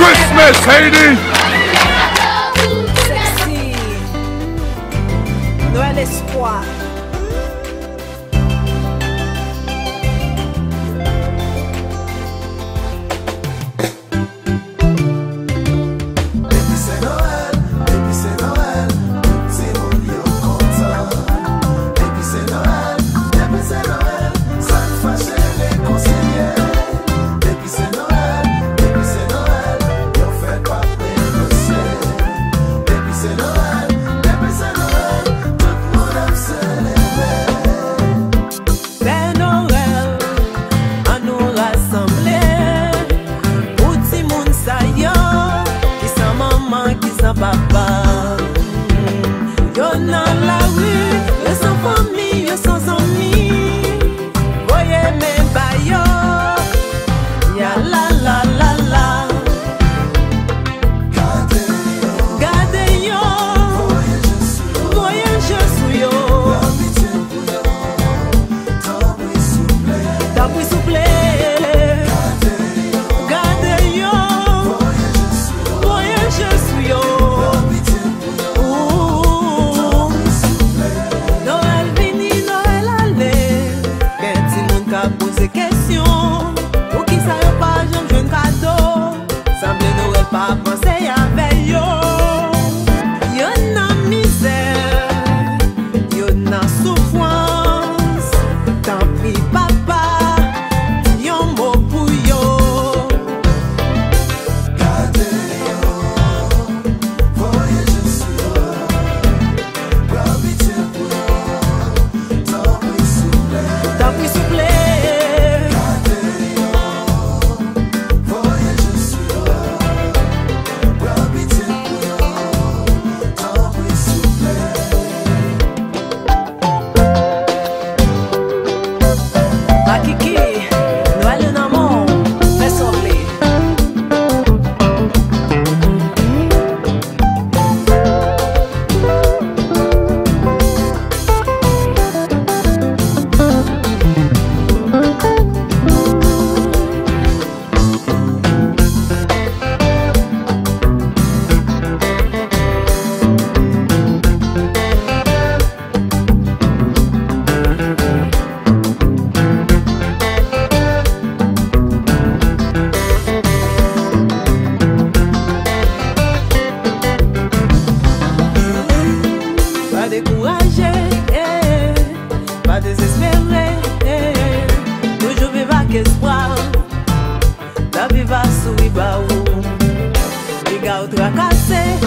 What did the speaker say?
Christmas, Haiti! Sexy. Noël espoir. Papa, yo dans la rue, yo sans famille, yo sans amis. Voyez mes bayo, ya la la la la. Gade yo, voyage sou yo. Tapri souple. Gade yo, voyage sou yo. Pose question, ou qui ça y'a pas j'aime jeune cadeau, semble n'aurait pas pensé avec yo. Y'en a misère, y'en a souffrance, tant pis papa, y'en mot pour yo. Gade yo, voyez je suis yo, gravité pour yo, tant pis souple. Tant pis souple. Kiki, Noël en amour, fais sortir. Pas découragé, pas désespéré, toujours vivre avec espoir. La vie va sourire, les gars tracassés.